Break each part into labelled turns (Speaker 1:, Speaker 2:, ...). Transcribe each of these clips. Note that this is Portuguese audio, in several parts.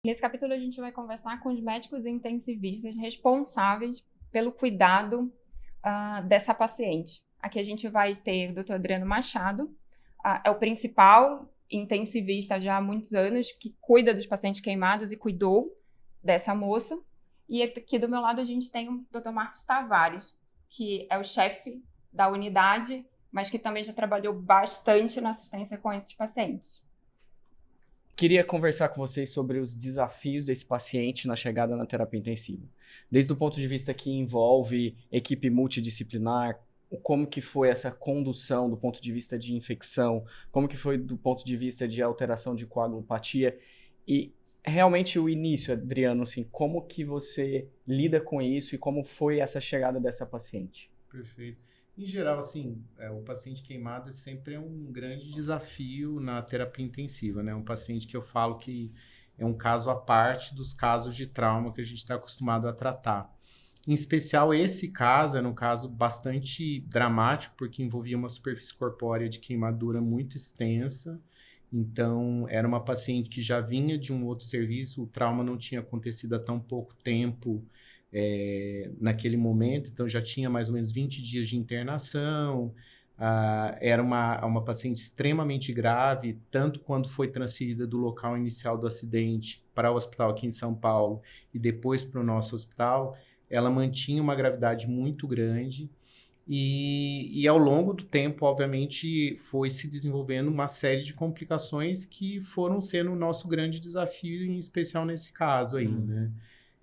Speaker 1: Nesse capítulo, a gente vai conversar com os médicos intensivistas responsáveis pelo cuidado dessa paciente. Aqui a gente vai ter o Dr. Adriano Machado, é o principal intensivista já há muitos anos, que cuida dos pacientes queimados e cuidou dessa moça. E aqui do meu lado a gente tem o Dr. Marcos Tavares, que é o chefe da unidade, mas que também já trabalhou bastante na assistência com esses pacientes.
Speaker 2: Queria conversar com vocês sobre os desafios desse paciente na chegada na terapia intensiva. Desde o ponto de vista que envolve equipe multidisciplinar, como que foi essa condução do ponto de vista de infecção, como que foi do ponto de vista de alteração de coagulopatia e realmente o início, Adriano, assim, como que você lida com isso e como foi essa chegada dessa paciente?
Speaker 3: Perfeito. Em geral, assim, o paciente queimado sempre é um grande desafio na terapia intensiva, né? Um paciente que eu falo que é um caso à parte dos casos de trauma que a gente está acostumado a tratar. Em especial, esse caso era um caso bastante dramático, porque envolvia uma superfície corpórea de queimadura muito extensa. Então, era uma paciente que já vinha de um outro serviço, o trauma não tinha acontecido há tão pouco tempo, naquele momento, então já tinha mais ou menos 20 dias de internação, era uma paciente extremamente grave, tanto quando foi transferida do local inicial do acidente para o hospital aqui em São Paulo e depois para o nosso hospital, ela mantinha uma gravidade muito grande e ao longo do tempo, obviamente, foi se desenvolvendo uma série de complicações que foram sendo o nosso grande desafio, em especial nesse caso aí, né?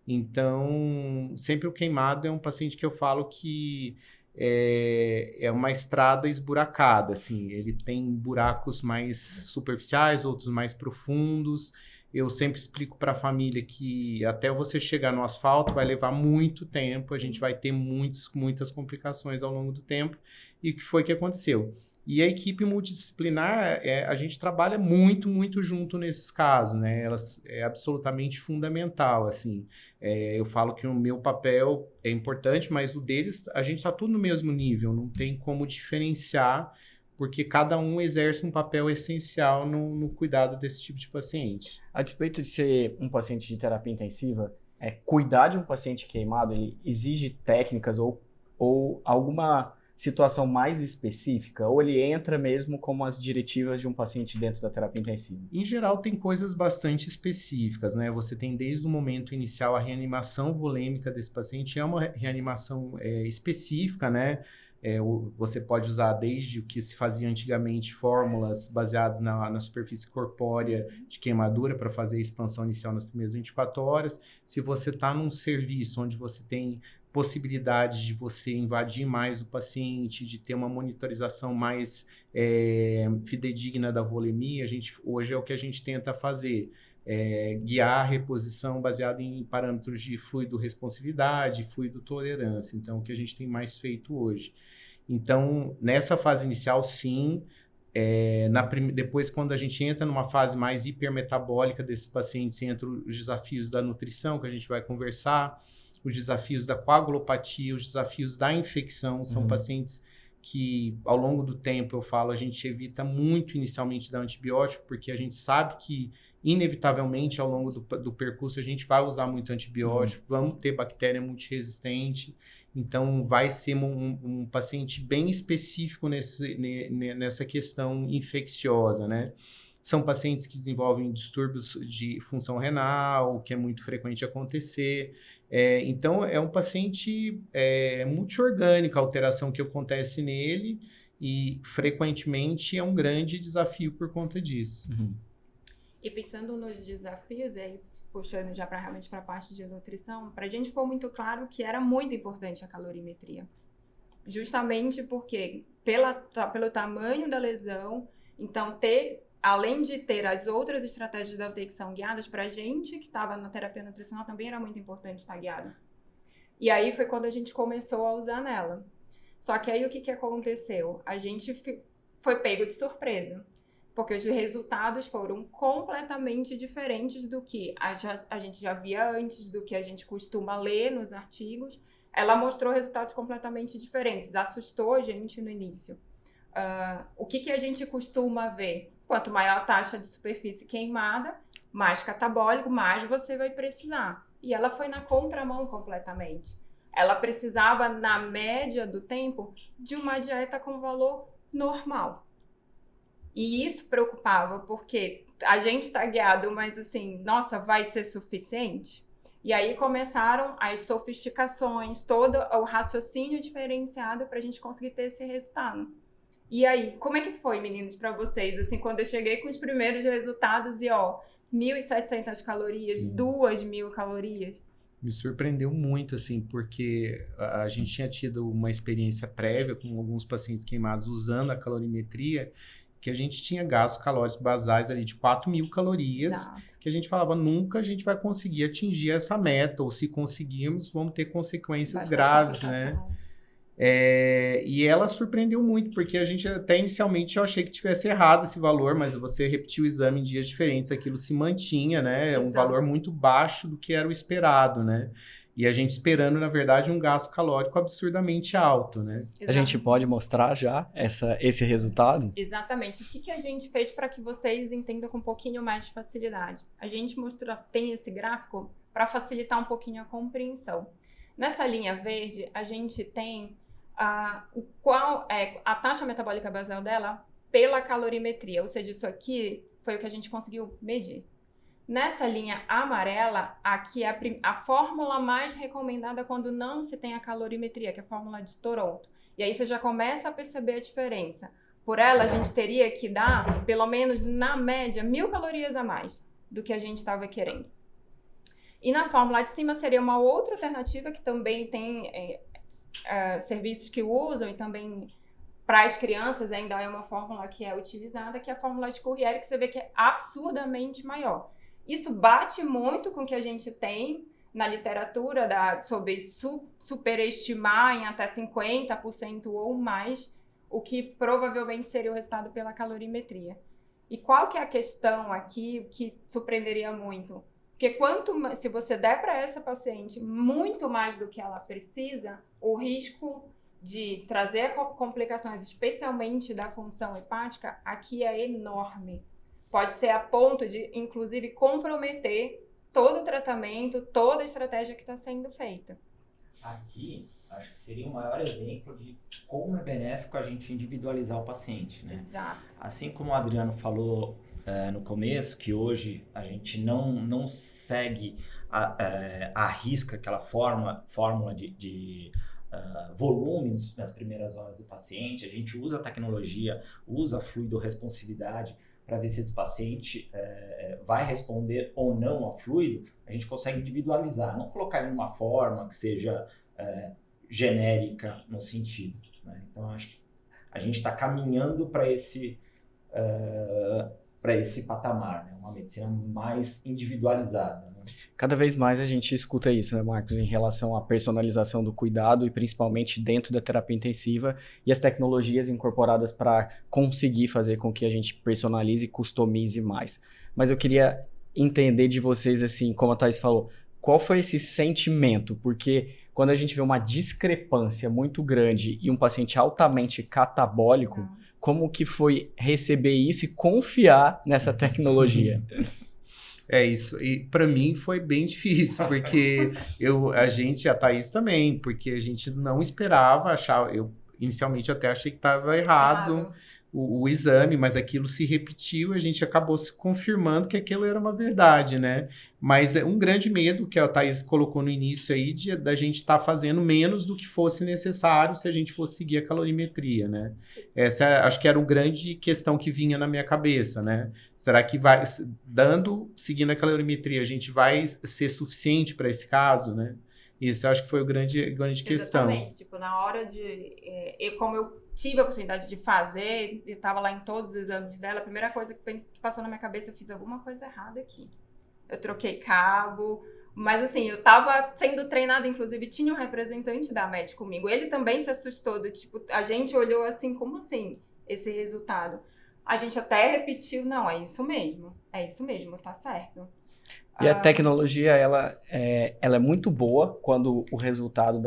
Speaker 3: Então, sempre o queimado é um paciente que eu falo que é uma estrada esburacada, assim, ele tem buracos mais superficiais, outros mais profundos. Eu sempre explico para a família que até você chegar no asfalto vai levar muito tempo, a gente vai ter muitas complicações ao longo do tempo. E o que foi que aconteceu? E a equipe multidisciplinar, a gente trabalha muito junto nesses casos, né? Elas é absolutamente fundamental, assim. Eu falo que o meu papel é importante, mas o deles, a gente está tudo no mesmo nível, não tem como diferenciar, porque cada um exerce um papel essencial no cuidado desse tipo de paciente.
Speaker 2: A despeito de ser um paciente de terapia intensiva, cuidar de um paciente queimado, ele exige técnicas ou alguma situação mais específica, ou ele entra mesmo como as diretivas de um paciente dentro da terapia intensiva?
Speaker 3: Em geral, tem coisas bastante específicas, né? Você tem desde o momento inicial a reanimação volêmica desse paciente, é uma reanimação específica, né? Você pode usar desde o que se fazia antigamente, fórmulas baseadas na superfície corpórea de queimadura para fazer a expansão inicial nas primeiras 24 horas. Se você está num serviço onde você tem possibilidade de você invadir mais o paciente, de ter uma monitorização mais fidedigna da volemia, hoje é o que a gente tenta fazer. Guiar a reposição baseado em parâmetros de fluido responsividade, fluido tolerância. Então, o que a gente tem mais feito hoje. Então, nessa fase inicial, sim. Depois, quando a gente entra numa fase mais hipermetabólica desses pacientes, entra os desafios da nutrição, que a gente vai conversar, os desafios da coagulopatia, os desafios da infecção. São pacientes que, ao longo do tempo, eu falo, a gente evita muito inicialmente dar antibiótico, porque a gente sabe que, inevitavelmente, ao longo do percurso, a gente vai usar muito antibiótico, vamos ter bactéria multiresistente, então vai ser um paciente bem específico nessa questão infecciosa, né? São pacientes que desenvolvem distúrbios de função renal, que é muito frequente acontecer. Então, é um paciente multiorgânico, a alteração que acontece nele, e frequentemente é um grande desafio por conta disso.
Speaker 1: E pensando nos desafios, e aí puxando já realmente para a parte de nutrição, para a gente ficou muito claro que era muito importante a calorimetria. Justamente porque, pelo tamanho da lesão, então além de ter as outras estratégias da UTI que são guiadas, para a gente que estava na terapia nutricional também era muito importante estar guiado. E aí foi quando a gente começou a usar nela. Só que aí o que aconteceu? A gente foi pego de surpresa, porque os resultados foram completamente diferentes do que a gente já via antes, do que a gente costuma ler nos artigos. Ela mostrou resultados completamente diferentes, assustou a gente no início. O que a gente costuma ver? Quanto maior a taxa de superfície queimada, mais catabólico, mais você vai precisar. E ela foi na contramão completamente. Ela precisava, na média do tempo, de uma dieta com valor normal. E isso preocupava, porque a gente está guiado, mas assim, nossa, vai ser suficiente? E aí começaram as sofisticações, todo o raciocínio diferenciado para a gente conseguir ter esse resultado. E aí, como é que foi, meninos, para vocês? Assim, quando eu cheguei com os primeiros resultados e, 1.700 calorias,
Speaker 3: Sim.
Speaker 1: 2.000 calorias.
Speaker 3: Me surpreendeu muito, assim, porque a gente tinha tido uma experiência prévia com alguns pacientes queimados usando a calorimetria, que a gente tinha gastos calóricos basais ali de 4.000 calorias,
Speaker 1: Exato.
Speaker 3: que a gente falava, nunca a gente vai conseguir atingir essa meta, ou se conseguirmos, vamos ter consequências
Speaker 1: Bastante
Speaker 3: graves, né?
Speaker 1: complicação.
Speaker 3: E ela surpreendeu muito, porque a gente até inicialmente eu achei que tivesse errado esse valor, mas você repetiu o exame em dias diferentes, aquilo se mantinha, né? É um
Speaker 1: Exato.
Speaker 3: valor muito baixo do que era o esperado, né? E a gente esperando, na verdade, um gasto calórico absurdamente alto, né?
Speaker 2: A gente
Speaker 1: Exato.
Speaker 2: pode mostrar já esse resultado?
Speaker 1: Exatamente. O que a gente fez para que vocês entendam com um pouquinho mais de facilidade? A gente tem esse gráfico para facilitar um pouquinho a compreensão. Nessa linha verde, a gente tem qual é a taxa metabólica basal dela pela calorimetria, ou seja, isso aqui foi o que a gente conseguiu medir. Nessa linha amarela, aqui é a fórmula mais recomendada quando não se tem a calorimetria, que é a fórmula de Toronto. E aí você já começa a perceber a diferença. Por ela, a gente teria que dar, pelo menos na média, 1.000 calorias a mais do que a gente estava querendo. E na fórmula de cima seria uma outra alternativa que também tem serviços que usam e também para as crianças ainda é uma fórmula que é utilizada, que é a fórmula de Courrier, que você vê que é absurdamente maior. Isso bate muito com o que a gente tem na literatura sobre superestimar em até 50% ou mais, o que provavelmente seria o resultado pela calorimetria. E qual que é a questão aqui, o que surpreenderia muito? Porque se você der para essa paciente muito mais do que ela precisa, o risco de trazer complicações, especialmente da função hepática, aqui é enorme. Pode ser a ponto de, inclusive, comprometer todo o tratamento, toda a estratégia que está sendo feita.
Speaker 4: Aqui, acho que seria o maior exemplo de como é benéfico a gente individualizar o paciente, né?
Speaker 1: Exato.
Speaker 4: Assim como o Adriano falou no começo, que hoje a gente não segue a risca aquela fórmula de volumes nas primeiras horas do paciente, a gente usa a tecnologia, usa a fluidorresponsividade para ver se esse paciente vai responder ou não ao fluido, a gente consegue individualizar, não colocar ele numa forma que seja genérica no sentido, né? Então, acho que a gente está caminhando para esse patamar, né? Uma medicina mais individualizada, né?
Speaker 2: Cada vez mais a gente escuta isso, né, Marcos, em relação à personalização do cuidado e principalmente dentro da terapia intensiva e as tecnologias incorporadas para conseguir fazer com que a gente personalize e customize mais. Mas eu queria entender de vocês, assim, como a Thaís falou, qual foi esse sentimento? Porque quando a gente vê uma discrepância muito grande e um paciente altamente catabólico, como que foi receber isso e confiar nessa tecnologia?
Speaker 3: É isso, e para mim foi bem difícil, porque a Thaís também, porque a gente não esperava achar, eu inicialmente até achei que estava errado o exame, mas aquilo se repetiu e a gente acabou se confirmando que aquilo era uma verdade, né? Mas é um grande medo que a Thaís colocou no início aí, da gente estar fazendo menos do que fosse necessário se a gente fosse seguir a calorimetria, né? Essa acho que era uma grande questão que vinha na minha cabeça, né? Será que seguindo a calorimetria, a gente vai ser suficiente para esse caso, né? Isso eu acho que foi a grande questão.
Speaker 1: Exatamente, tipo, na hora como eu tive a oportunidade de fazer, eu tava lá em todos os exames dela, a primeira coisa que passou na minha cabeça, eu fiz alguma coisa errada aqui. Eu troquei cabo, mas assim, eu tava sendo treinada, inclusive tinha um representante da MET comigo, ele também se assustou, a gente olhou assim, como assim, esse resultado? A gente até repetiu, não, é isso mesmo, tá certo.
Speaker 2: E a tecnologia, ela é muito boa quando o resultado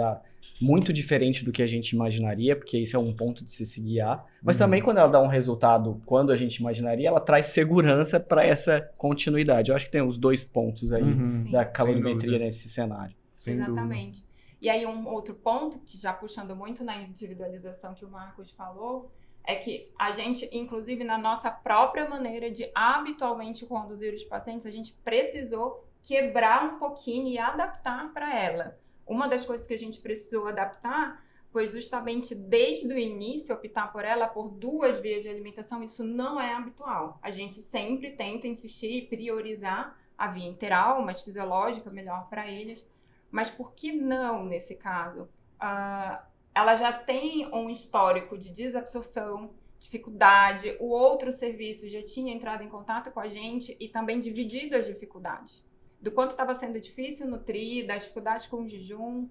Speaker 2: muito diferente do que a gente imaginaria, porque isso é um ponto de se guiar. Mas também quando ela dá um resultado quando a gente imaginaria, ela traz segurança para essa continuidade. Eu acho que tem os 2 pontos aí da calorimetria nesse cenário.
Speaker 1: Exatamente. E aí um outro ponto, que já puxando muito na individualização que o Marcos falou, é que a gente, inclusive na nossa própria maneira de habitualmente conduzir os pacientes, a gente precisou quebrar um pouquinho e adaptar para ela. Uma das coisas que a gente precisou adaptar foi justamente desde o início optar por ela por 2 vias de alimentação. Isso não é habitual. A gente sempre tenta insistir e priorizar a via enteral, mais fisiológica, melhor para eles. Mas por que não nesse caso? Ela já tem um histórico de desabsorção, dificuldade. O outro serviço já tinha entrado em contato com a gente e também dividido as dificuldades. Do quanto estava sendo difícil nutrir, das dificuldades com o jejum.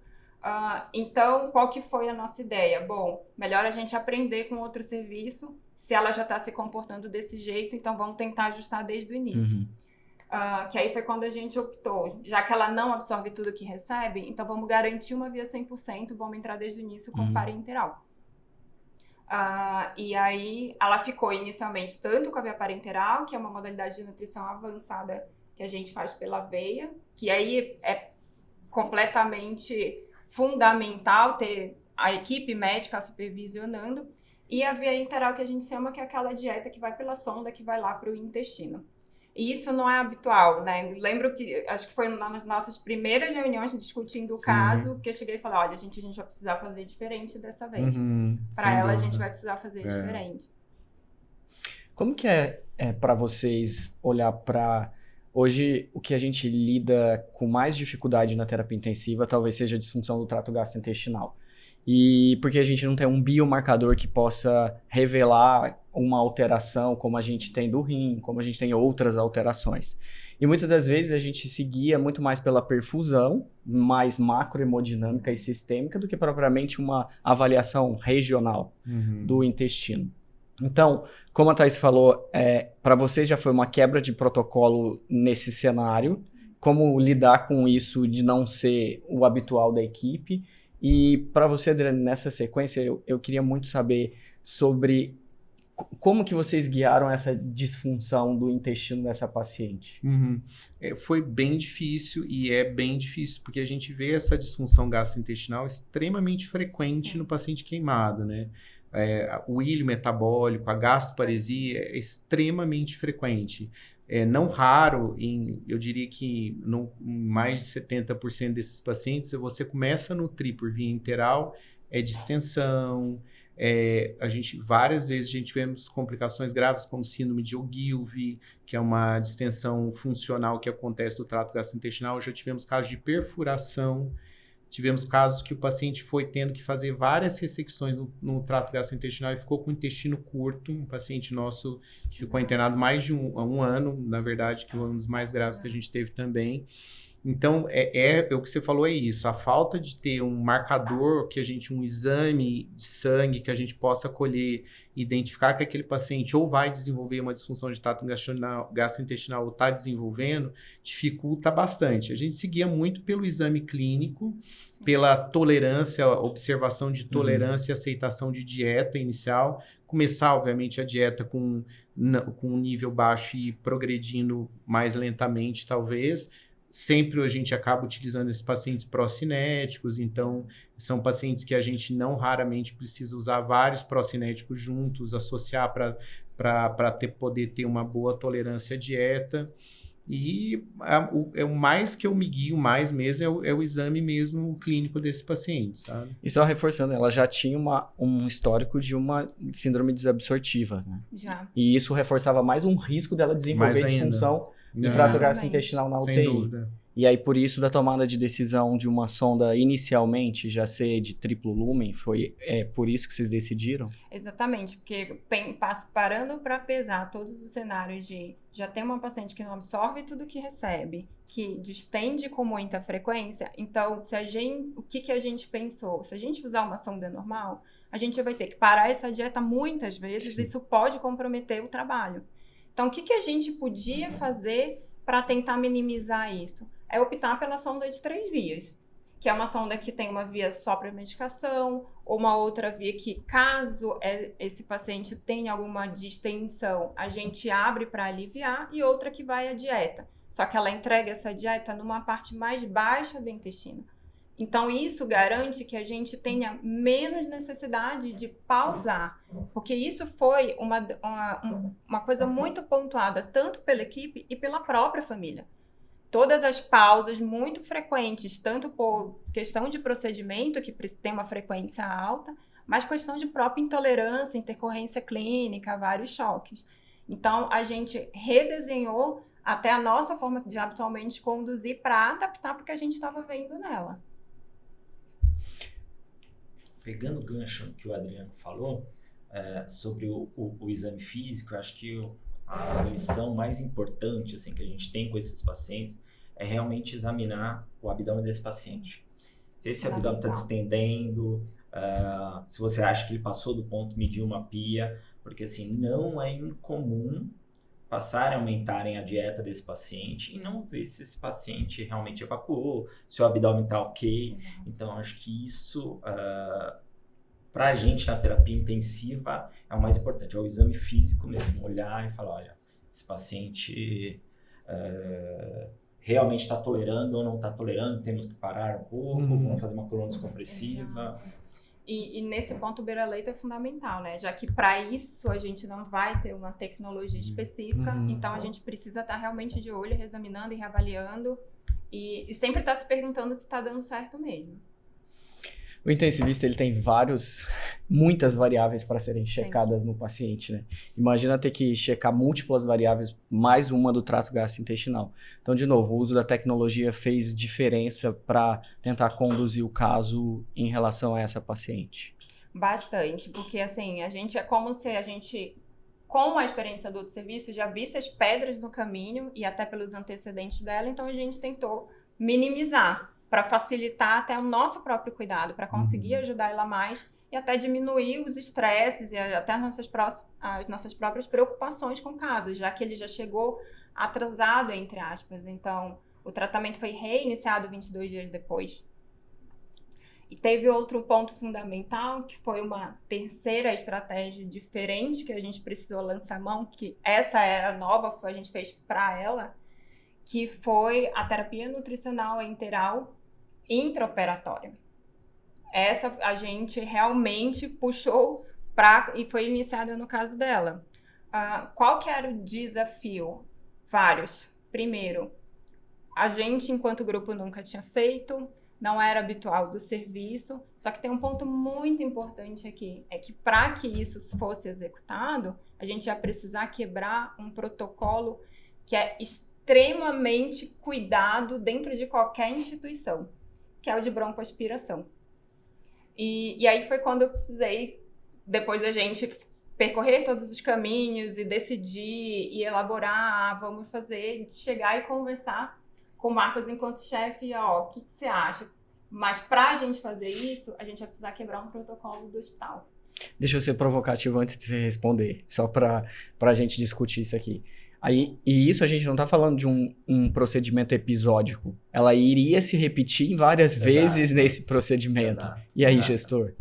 Speaker 1: Então, qual que foi a nossa ideia? Bom, melhor a gente aprender com outro serviço. Se ela já está se comportando desse jeito, então vamos tentar ajustar desde o início. Que aí foi quando a gente optou. Já que ela não absorve tudo que recebe, então vamos garantir uma via 100%, vamos entrar desde o início com parenteral. E aí ela ficou inicialmente tanto com a via parenteral, que é uma modalidade de nutrição avançada que a gente faz pela veia, que aí é completamente fundamental ter a equipe médica supervisionando, e a via enteral que a gente chama, que é aquela dieta que vai pela sonda, que vai lá para o intestino. E isso não é habitual, né? Lembro que, acho que foi nas nossas primeiras reuniões discutindo o caso, que eu cheguei e falei, olha, a gente vai precisar fazer diferente dessa vez. Para ela, a gente vai precisar fazer diferente.
Speaker 2: Como que é para vocês olhar para... Hoje, o que a gente lida com mais dificuldade na terapia intensiva talvez seja a disfunção do trato gastrointestinal. E porque a gente não tem um biomarcador que possa revelar uma alteração como a gente tem do rim, como a gente tem outras alterações. E muitas das vezes a gente se guia muito mais pela perfusão, mais macrohemodinâmica e sistêmica, do que propriamente uma avaliação regional do intestino. Então, como a Thaís falou, para vocês já foi uma quebra de protocolo nesse cenário, como lidar com isso de não ser o habitual da equipe. E para você, Adriane, nessa sequência, eu queria muito saber sobre como que vocês guiaram essa disfunção do intestino dessa paciente.
Speaker 3: Foi bem difícil, e é bem difícil, porque a gente vê essa disfunção gastrointestinal extremamente frequente no paciente queimado, né? O ilho metabólico, a gastroparesia é extremamente frequente. Não raro, eu diria que mais de 70% desses pacientes, você começa a nutrir por via enteral, distensão. Várias vezes a gente tivemos complicações graves como síndrome de Ogilvy, que é uma distensão funcional que acontece do trato gastrointestinal. Já tivemos casos de perfuração. Tivemos casos que o paciente foi tendo que fazer várias ressecções no trato gastrointestinal e ficou com o intestino curto. Um paciente nosso que ficou internado mais de um ano, na verdade, que foi um dos mais graves que a gente teve também. Então, o que você falou é isso. A falta de ter um marcador, um exame de sangue que a gente possa colher e identificar que aquele paciente ou vai desenvolver uma disfunção de trato gastrointestinal ou está desenvolvendo, dificulta bastante. A gente seguia muito pelo exame clínico, pela tolerância, observação de tolerância e aceitação de dieta inicial. Começar, obviamente, a dieta com um nível baixo e progredindo mais lentamente, talvez. Sempre a gente acaba utilizando esses pacientes procinéticos, então são pacientes que a gente não raramente precisa usar vários procinéticos juntos, associar para poder ter uma boa tolerância à dieta. E o mais que eu me guio mais mesmo é o exame mesmo clínico desse paciente, sabe?
Speaker 2: E só reforçando, ela já tinha um histórico de uma síndrome desabsortiva, né? Já. E isso reforçava mais um risco dela desenvolver disfunção do trato gastrointestinal na UTI.
Speaker 3: Sem dúvida.
Speaker 2: E aí, por isso, da tomada de decisão de uma sonda inicialmente já ser de triplo lumen, foi por isso que vocês decidiram?
Speaker 1: Exatamente, porque parando para pesar todos os cenários de já tem uma paciente que não absorve tudo que recebe, que distende com muita frequência, então o que a gente pensou? Se a gente usar uma sonda normal, a gente vai ter que parar essa dieta muitas vezes. Sim. Isso pode comprometer o trabalho. Então, o que a gente podia fazer para tentar minimizar isso? É optar pela sonda de 3 vias. que é uma sonda que tem uma via só para medicação, ou uma outra via que, caso esse paciente tenha alguma distensão, a gente abre para aliviar, e outra que vai à dieta. Só que ela entrega essa dieta numa parte mais baixa do intestino. Então, isso garante que a gente tenha menos necessidade de pausar, porque isso foi uma coisa muito pontuada, tanto pela equipe e pela própria família. Todas as pausas muito frequentes, tanto por questão de procedimento, que tem uma frequência alta, mas questão de própria intolerância, intercorrência clínica, vários choques. Então, a gente redesenhou até a nossa forma de habitualmente conduzir para adaptar para o que a gente estava vendo nela.
Speaker 4: Pegando o gancho que o Adriano falou sobre o exame físico, eu acho que a lição mais importante assim, que a gente tem com esses pacientes é realmente examinar o abdômen desse paciente. Se esse abdômen está distendendo, se você acha que ele passou do ponto, medir uma pia, porque assim, não é incomum passarem a aumentarem a dieta desse paciente e não ver se esse paciente realmente evacuou, se o abdômen está ok. Então, acho que isso, para a gente na terapia intensiva, é o mais importante, é o exame físico mesmo, olhar e falar, olha, esse paciente realmente está tolerando ou não está tolerando, temos que parar um pouco, vamos fazer uma colonoscompressiva.
Speaker 1: E nesse ponto o beira-leito é fundamental, né? Já que para isso a gente não vai ter uma tecnologia específica, então a gente precisa estar realmente de olho, reexaminando e reavaliando e sempre estar se perguntando se está dando certo mesmo.
Speaker 2: O intensivista ele tem muitas variáveis para serem checadas no paciente, né? Imagina ter que checar múltiplas variáveis, mais uma do trato gastrointestinal. Então, de novo, o uso da tecnologia fez diferença para tentar conduzir o caso em relação a essa paciente?
Speaker 1: Bastante, porque assim, a gente é como se a gente, com a experiência do outro serviço, já visse as pedras no caminho e até pelos antecedentes dela, então a gente tentou minimizar para facilitar até o nosso próprio cuidado, para conseguir ajudar ela mais e até diminuir os estresses e até as nossas próprias preocupações com o caso, já que ele já chegou atrasado, entre aspas. Então, o tratamento foi reiniciado 22 dias depois. E teve outro ponto fundamental, que foi uma terceira estratégia diferente que a gente precisou lançar mão, que essa era nova, a gente fez para ela, que foi a terapia nutricional enteral intraoperatória. Essa a gente realmente puxou e foi iniciada no caso dela. Qual que era o desafio? Vários. Primeiro, a gente, enquanto grupo, nunca tinha feito, não era habitual do serviço, só que tem um ponto muito importante aqui, é que para que isso fosse executado, a gente ia precisar quebrar um protocolo que é extremamente cuidado dentro de qualquer instituição, que é o de broncoaspiração. E aí foi quando eu precisei, depois da gente percorrer todos os caminhos e decidir e elaborar, vamos fazer, chegar e conversar com o Marcos enquanto chefe, o que você acha? Mas pra gente fazer isso, a gente vai precisar quebrar um protocolo do hospital.
Speaker 2: Deixa eu ser provocativo antes de você responder, só pra gente discutir isso aqui. E isso a gente não está falando de um procedimento episódico. Ela iria se repetir várias vezes nesse procedimento. E aí, gestor?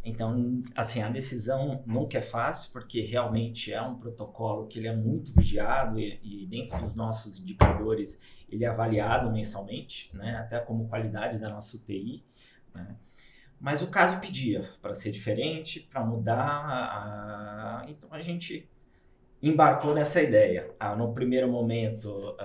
Speaker 4: Então, assim, a decisão nunca é fácil, porque realmente é um protocolo que ele é muito vigiado e dentro dos nossos indicadores ele é avaliado mensalmente, né? Até como qualidade da nossa UTI, né? Mas o caso pedia para ser diferente, para mudar, então a gente embarcou nessa ideia. No primeiro momento,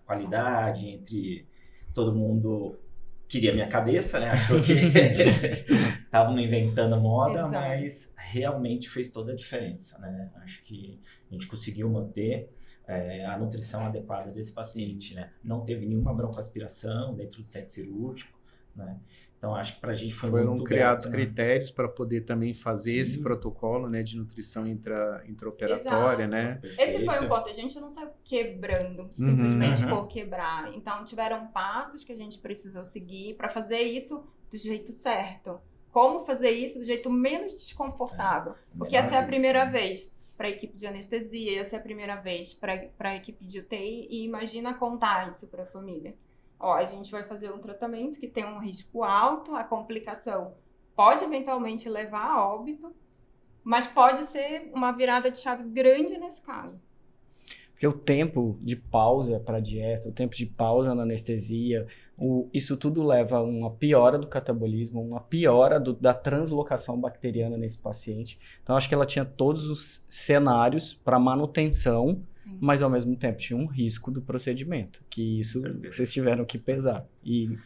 Speaker 4: qualidade entre todo mundo queria minha cabeça, né? Achou que estavam inventando moda,
Speaker 1: Exato.
Speaker 4: Mas realmente fez toda a diferença, né? Acho que a gente conseguiu manter a nutrição adequada desse paciente, né? Não teve nenhuma broncoaspiração dentro do centro cirúrgico, né? Então, acho que para a gente
Speaker 3: Foram
Speaker 4: muito
Speaker 3: criados
Speaker 4: grato,
Speaker 3: critérios para poder também fazer esse protocolo, né, de nutrição intraoperatória, né?
Speaker 1: Esse foi um ponto, a gente não saiu quebrando simplesmente por quebrar. Então, tiveram passos que a gente precisou seguir para fazer isso do jeito certo. Como fazer isso do jeito menos desconfortável. Porque essa é a primeira vez para a equipe de anestesia, essa é a primeira vez para a equipe de UTI, e imagina contar isso para a família. Ó, a gente vai fazer um tratamento que tem um risco alto, a complicação pode eventualmente levar a óbito, mas pode ser uma virada de chave grande nesse caso.
Speaker 2: Porque o tempo de pausa para a dieta, o tempo de pausa na anestesia, isso tudo leva a uma piora do catabolismo, uma piora da translocação bacteriana nesse paciente. Então, acho que ela tinha todos os cenários para manutenção, mas ao mesmo tempo tinha um risco do procedimento, que isso vocês tiveram que pesar. E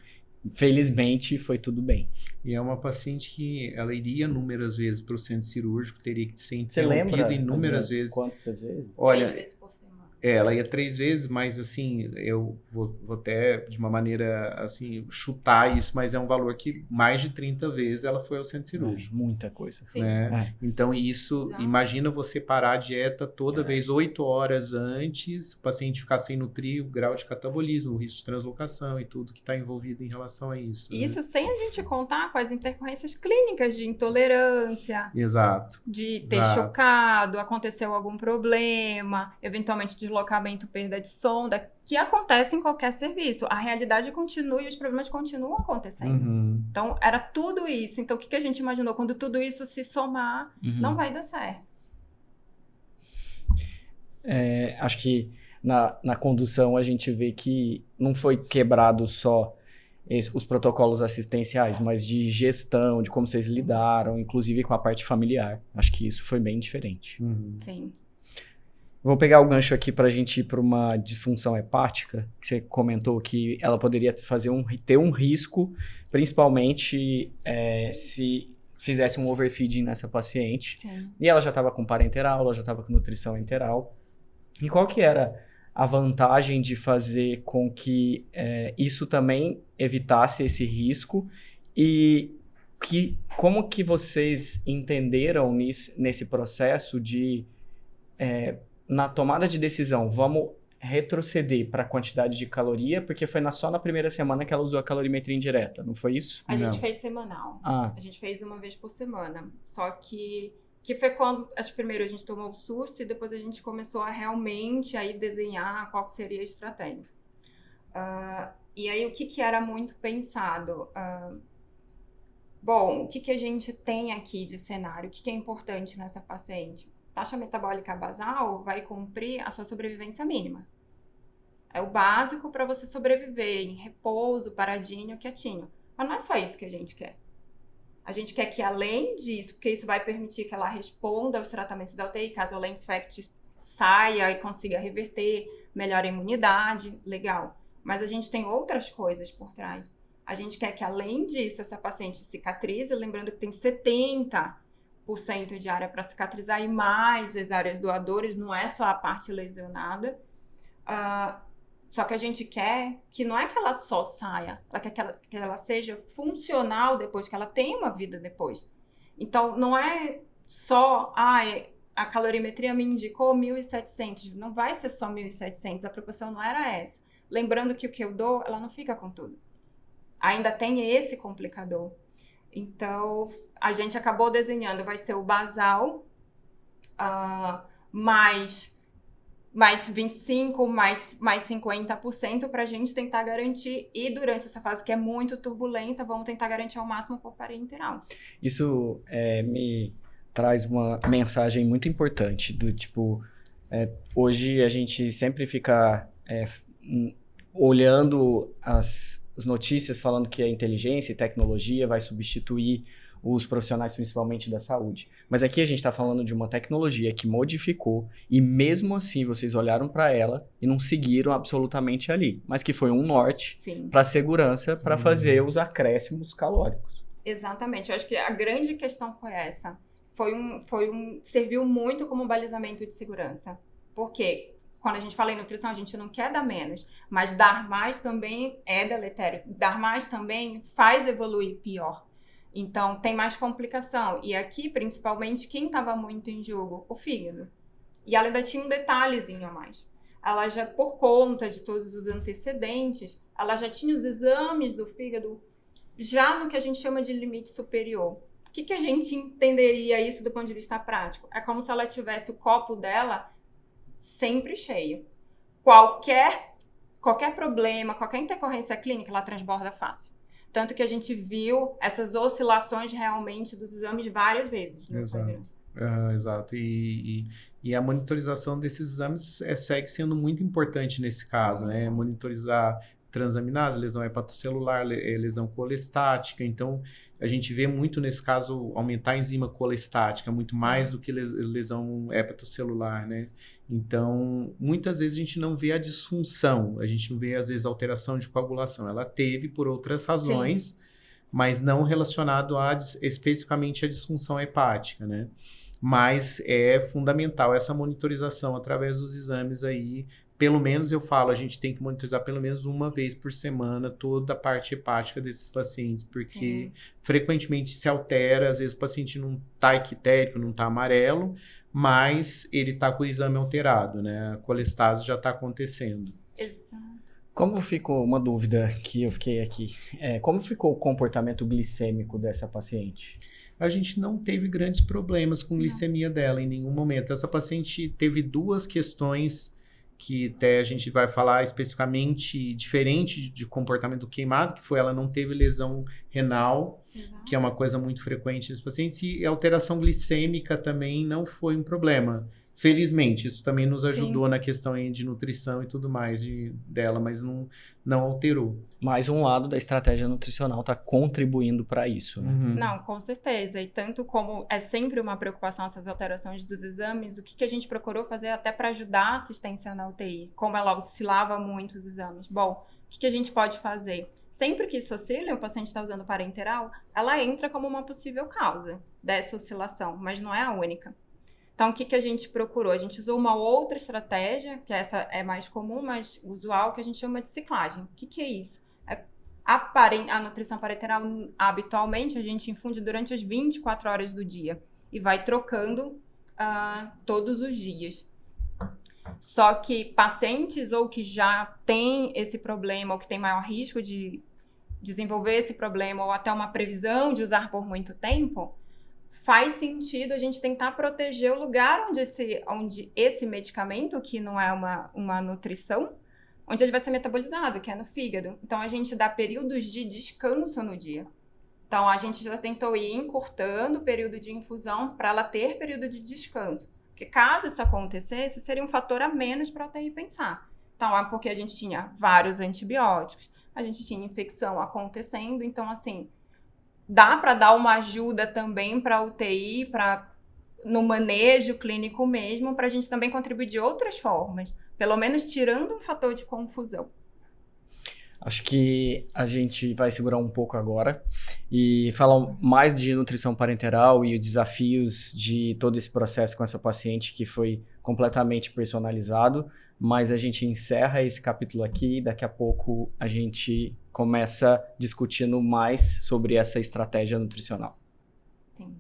Speaker 2: felizmente foi tudo bem.
Speaker 3: E é uma paciente que ela iria inúmeras vezes para o centro cirúrgico, teria que ser
Speaker 2: Você lembra
Speaker 3: interrompida inúmeras vezes.
Speaker 2: Quantas vezes?
Speaker 3: Olha,
Speaker 1: 3 vezes por semana.
Speaker 3: ela ia 3 vezes, mas assim, eu vou até de uma maneira assim, chutar isso, mas é um valor que mais de 30 vezes ela foi ao centro cirúrgico.
Speaker 2: Muita coisa.
Speaker 1: Sim.
Speaker 3: Né? Então isso,
Speaker 1: Exato.
Speaker 3: imagina você parar a dieta toda vez 8 horas antes, o paciente ficar sem nutrir, o grau de catabolismo, o risco de translocação e tudo que está envolvido em relação a isso. Né?
Speaker 1: Isso sem a gente contar com as intercorrências clínicas de intolerância,
Speaker 3: Exato.
Speaker 1: de ter
Speaker 3: Exato.
Speaker 1: chocado, aconteceu algum problema, eventualmente deslocamento, perda de sonda, que acontece em qualquer serviço. A realidade continua e os problemas continuam acontecendo.
Speaker 3: Uhum.
Speaker 1: Então, era tudo isso. Então, o que a gente imaginou? Quando tudo isso se somar, não vai dar certo.
Speaker 2: Acho que na condução a gente vê que não foi quebrado só os protocolos assistenciais, mas de gestão, de como vocês lidaram, inclusive com a parte familiar. Acho que isso foi bem diferente.
Speaker 3: Uhum.
Speaker 1: Sim.
Speaker 2: Vou pegar o gancho aqui para a gente ir para uma disfunção hepática, que você comentou que ela poderia ter um risco, principalmente se fizesse um overfeeding nessa paciente.
Speaker 1: Sim.
Speaker 2: E ela já estava com parenteral, ela já estava com nutrição enteral. E qual que era a vantagem de fazer com que isso também evitasse esse risco? E como que vocês entenderam nesse processo de... na tomada de decisão, vamos retroceder para a quantidade de caloria, porque foi só na primeira semana que ela usou a calorimetria indireta, não foi isso?
Speaker 1: A gente
Speaker 3: Não.
Speaker 1: fez semanal.
Speaker 2: Ah,
Speaker 1: A gente fez uma vez por semana. Só que foi quando, acho que primeiro a gente tomou o susto e depois a gente começou a realmente aí desenhar qual que seria a estratégia. E aí o que era muito pensado? Bom, o que a gente tem aqui de cenário? O que é importante nessa paciente? Taxa metabólica basal vai cumprir a sua sobrevivência mínima. É o básico para você sobreviver em repouso, paradinho, quietinho. Mas não é só isso que a gente quer. A gente quer que, além disso, porque isso vai permitir que ela responda aos tratamentos da UTI, caso ela infecte, saia e consiga reverter, melhore a imunidade, legal. Mas a gente tem outras coisas por trás. A gente quer que, além disso, essa paciente cicatrize, lembrando que tem 70% de área para cicatrizar e mais as áreas doadoras, não é só a parte lesionada. Só que a gente quer que não é que ela só saia, ela quer que ela seja funcional depois, que ela tenha uma vida depois. Então, não é só, a calorimetria me indicou 1.700, não vai ser só 1.700, a preocupação não era essa. Lembrando que o que eu dou, ela não fica com tudo. Ainda tem esse complicador. Então, a gente acabou desenhando, vai ser o basal, mais 25%, mais 50% para a gente tentar garantir, e durante essa fase que é muito turbulenta, vamos tentar garantir ao máximo por parenteral.
Speaker 2: isso me traz uma mensagem muito importante do tipo, hoje a gente sempre fica olhando as notícias falando que a inteligência e tecnologia vai substituir os profissionais, principalmente da saúde. Mas aqui a gente está falando de uma tecnologia que modificou e mesmo assim vocês olharam para ela e não seguiram absolutamente ali, mas que foi um norte para a segurança, para fazer os acréscimos calóricos.
Speaker 1: Exatamente. Eu acho que a grande questão foi essa. Serviu muito como balizamento de segurança. Porque quando a gente fala em nutrição, a gente não quer dar menos, mas dar mais também é deletério. Dar mais também faz evoluir pior. Então, tem mais complicação. E aqui, principalmente, quem estava muito em jogo? O fígado. E ela ainda tinha um detalhezinho a mais. Ela já, por conta de todos os antecedentes, ela já tinha os exames do fígado já no que a gente chama de limite superior. O que a gente entenderia isso do ponto de vista prático? É como se ela tivesse o copo dela sempre cheio. Qualquer qualquer problema, qualquer intercorrência clínica, ela transborda fácil. Tanto que a gente viu essas oscilações realmente dos exames várias vezes.
Speaker 3: Exato. E a monitorização desses exames segue sendo muito importante nesse caso, né? Monitorizar transaminase, lesão hepatocelular, lesão colestática. Então, a gente vê muito nesse caso aumentar a enzima colestática, muito mais do que lesão hepatocelular, né? Então, muitas vezes a gente não vê a disfunção, a gente não vê, às vezes, alteração de coagulação. Ela teve por outras razões, mas não relacionado especificamente à disfunção hepática, né? Mas é fundamental essa monitorização através dos exames aí. Pelo menos eu falo, a gente tem que monitorizar pelo menos uma vez por semana toda a parte hepática desses pacientes, porque frequentemente se altera, às vezes o paciente não está equitérico, não está amarelo, mas ele está com o exame alterado, né? A colestase já está acontecendo.
Speaker 1: Exato.
Speaker 2: Como ficou, uma dúvida que eu fiquei aqui, como ficou o comportamento glicêmico dessa paciente?
Speaker 3: A gente não teve grandes problemas com glicemia dela em nenhum momento. Essa paciente teve 2 questões que até a gente vai falar especificamente diferente de comportamento queimado, que foi ela não teve lesão renal, que é uma coisa muito frequente nos pacientes, e a alteração glicêmica também não foi um problema. Felizmente, isso também nos ajudou na questão de nutrição e tudo mais dela, mas não alterou.
Speaker 2: Mais um lado da estratégia nutricional está contribuindo para isso, né?
Speaker 1: Não, com certeza. E tanto como é sempre uma preocupação essas alterações dos exames, o que a gente procurou fazer até para ajudar a assistência na UTI, como ela oscilava muito os exames. Bom, o que a gente pode fazer? Sempre que isso oscila, o paciente está usando parenteral, ela entra como uma possível causa dessa oscilação, mas não é a única. Então, o que a gente procurou? A gente usou uma outra estratégia, que essa é mais comum, mas usual, que a gente chama de ciclagem. O que é isso? A nutrição parenteral, habitualmente, a gente infunde durante as 24 horas do dia e vai trocando todos os dias. Só que pacientes ou que já têm esse problema ou que têm maior risco de desenvolver esse problema ou até uma previsão de usar por muito tempo, faz sentido a gente tentar proteger o lugar onde esse medicamento, que não é uma nutrição, onde ele vai ser metabolizado, que é no fígado. Então, a gente dá períodos de descanso no dia. Então, a gente já tentou ir encurtando o período de infusão para ela ter período de descanso. Porque caso isso acontecesse, seria um fator a menos para a UTI pensar. Então, é porque a gente tinha vários antibióticos, a gente tinha infecção acontecendo, então, assim, dá para dar uma ajuda também para a UTI, no manejo clínico mesmo, para a gente também contribuir de outras formas, pelo menos tirando um fator de confusão.
Speaker 2: Acho que a gente vai segurar um pouco agora e falar mais de nutrição parenteral e os desafios de todo esse processo com essa paciente que foi completamente personalizado, mas a gente encerra esse capítulo aqui e daqui a pouco a gente começa discutindo mais sobre essa estratégia nutricional.
Speaker 1: Sim.